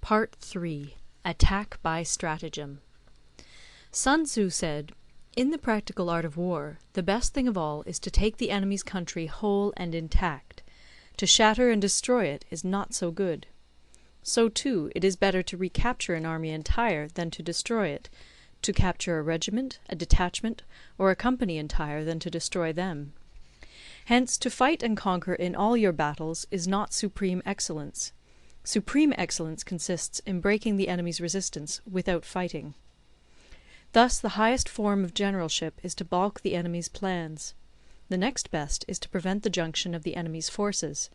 Part 3. Attack by Stratagem. Sun Tzu said, "In the practical art of war, the best thing of all is to take the enemy's country whole and intact. To shatter and destroy it is not so good. So too it is better to recapture an army entire than to destroy it, to capture a regiment, a detachment, or a company entire than to destroy them. Hence to fight and conquer in all your battles is not supreme excellence. Supreme excellence consists in breaking the enemy's resistance without fighting. Thus the highest form of generalship is to balk the enemy's plans. The next best is to prevent the junction of the enemy's forces.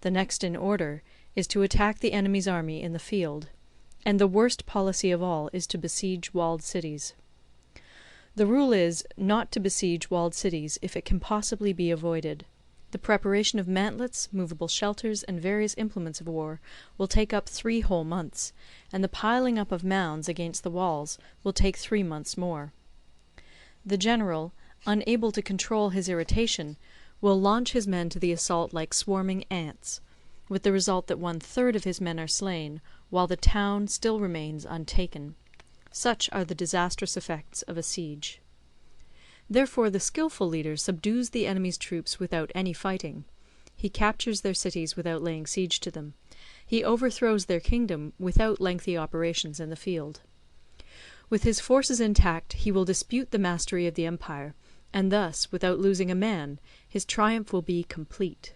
The next in order is to attack the enemy's army in the field. And the worst policy of all is to besiege walled cities. The rule is, not to besiege walled cities if it can possibly be avoided. The preparation of mantlets, movable shelters, and various implements of war will take up 3 whole months, and the piling up of mounds against the walls will take 3 months more. The general, unable to control his irritation, will launch his men to the assault like swarming ants, with the result that 1/3 of his men are slain, while the town still remains untaken. Such are the disastrous effects of a siege. Therefore the skilful leader subdues the enemy's troops without any fighting. He captures their cities without laying siege to them. He overthrows their kingdom without lengthy operations in the field. With his forces intact he will dispute the mastery of the empire, and thus, without losing a man, his triumph will be complete.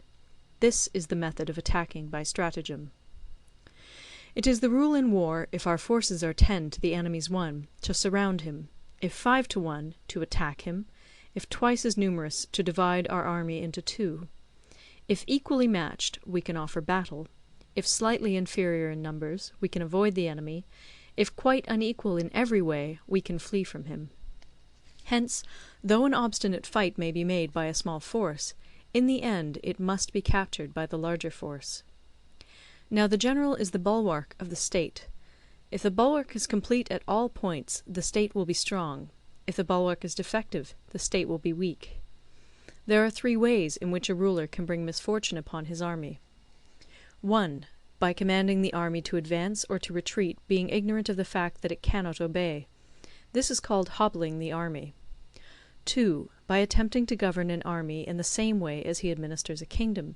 This is the method of attacking by stratagem. It is the rule in war, if our forces are 10 to the enemy's 1, to surround him; if 5 to 1, to attack him; if twice as numerous, to divide our army into 2. If equally matched, we can offer battle; if slightly inferior in numbers, we can avoid the enemy; if quite unequal in every way, we can flee from him. Hence, though an obstinate fight may be made by a small force, in the end it must be captured by the larger force. Now the general is the bulwark of the state. If the bulwark is complete at all points, the state will be strong; if the bulwark is defective, the state will be weak. There are 3 ways in which a ruler can bring misfortune upon his army. 1. By commanding the army to advance or to retreat, being ignorant of the fact that it cannot obey. This is called hobbling the army. 2. By attempting to govern an army in the same way as he administers a kingdom,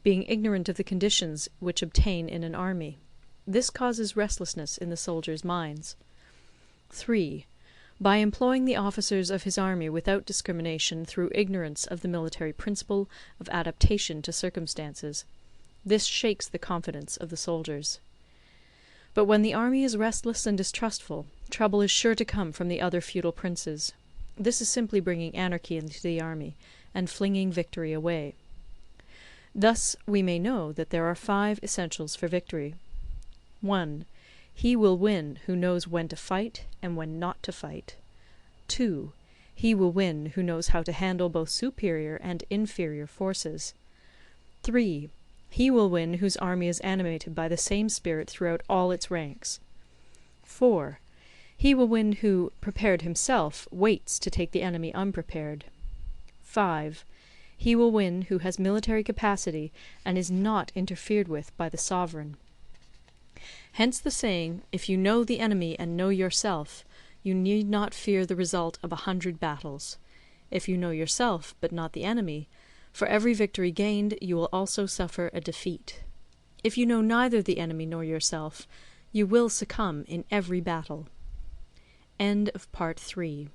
being ignorant of the conditions which obtain in an army. This causes restlessness in the soldiers' minds. 3. By employing the officers of his army without discrimination through ignorance of the military principle of adaptation to circumstances. This shakes the confidence of the soldiers. But when the army is restless and distrustful, trouble is sure to come from the other feudal princes. This is simply bringing anarchy into the army, and flinging victory away. Thus we may know that there are 5 essentials for victory. 1. He will win who knows when to fight and when not to fight. 2. He will win who knows how to handle both superior and inferior forces. 3. He will win whose army is animated by the same spirit throughout all its ranks. 4. He will win who, prepared himself, waits to take the enemy unprepared. 5. He will win who has military capacity and is not interfered with by the sovereign. Hence the saying, if you know the enemy and know yourself, you need not fear the result of 100 battles. If you know yourself, but not the enemy, for every victory gained you will also suffer a defeat. If you know neither the enemy nor yourself, you will succumb in every battle. End of Part 3.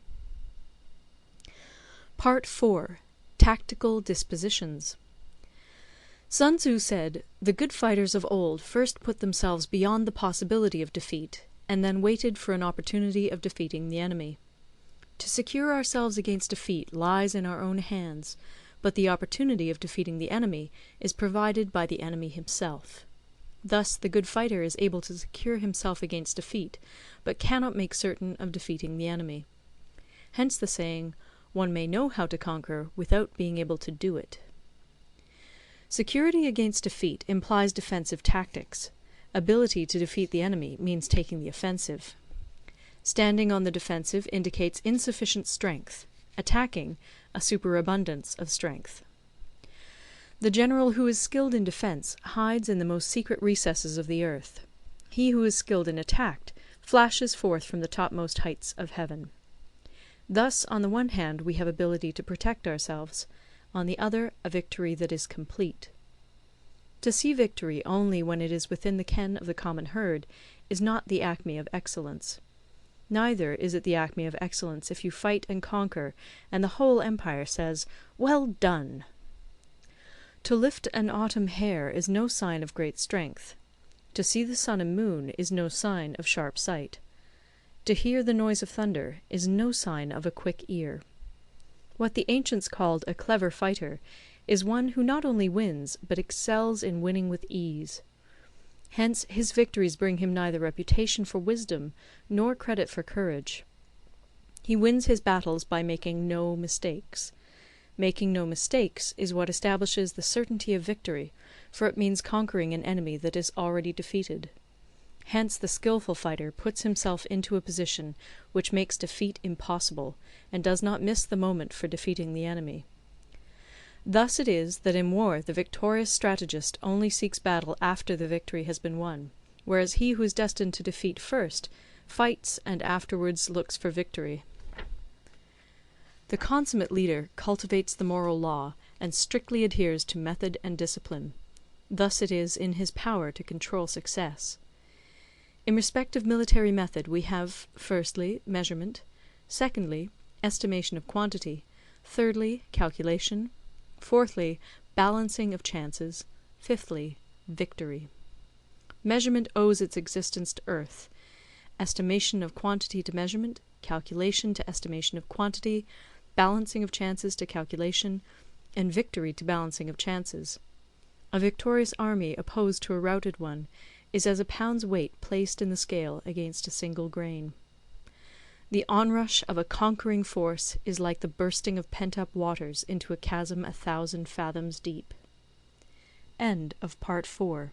Part 4. Tactical Dispositions. Sun Tzu said, "The good fighters of old first put themselves beyond the possibility of defeat, and then waited for an opportunity of defeating the enemy. To secure ourselves against defeat lies in our own hands, but the opportunity of defeating the enemy is provided by the enemy himself. Thus the good fighter is able to secure himself against defeat, but cannot make certain of defeating the enemy. Hence the saying, one may know how to conquer without being able to do it." Security against defeat implies defensive tactics. Ability to defeat the enemy means taking the offensive. Standing on the defensive indicates insufficient strength; attacking, a superabundance of strength. The general who is skilled in defence hides in the most secret recesses of the earth. He who is skilled in attack flashes forth from the topmost heights of heaven. Thus, on the one hand, we have ability to protect ourselves, on the other, a victory that is complete. To see victory only when it is within the ken of the common herd is not the acme of excellence. Neither is it the acme of excellence if you fight and conquer, and the whole empire says, "Well done!" To lift an autumn hair is no sign of great strength. To see the sun and moon is no sign of sharp sight. To hear the noise of thunder is no sign of a quick ear. What the ancients called a clever fighter is one who not only wins, but excels in winning with ease. Hence his victories bring him neither reputation for wisdom nor credit for courage. He wins his battles by making no mistakes. Making no mistakes is what establishes the certainty of victory, for it means conquering an enemy that is already defeated. Hence the skilful fighter puts himself into a position which makes defeat impossible, and does not miss the moment for defeating the enemy. Thus it is that in war the victorious strategist only seeks battle after the victory has been won, whereas he who is destined to defeat first fights and afterwards looks for victory. The consummate leader cultivates the moral law and strictly adheres to method and discipline. Thus it is in his power to control success. In respect of military method we have, firstly, measurement; secondly, estimation of quantity; thirdly, calculation; fourthly, balancing of chances; fifthly, victory. Measurement owes its existence to earth; estimation of quantity to measurement; calculation to estimation of quantity; balancing of chances to calculation; and victory to balancing of chances. A victorious army opposed to a routed one is as a pound's weight placed in the scale against a single grain. The onrush of a conquering force is like the bursting of pent-up waters into a chasm 1,000 fathoms deep. End of Part 4.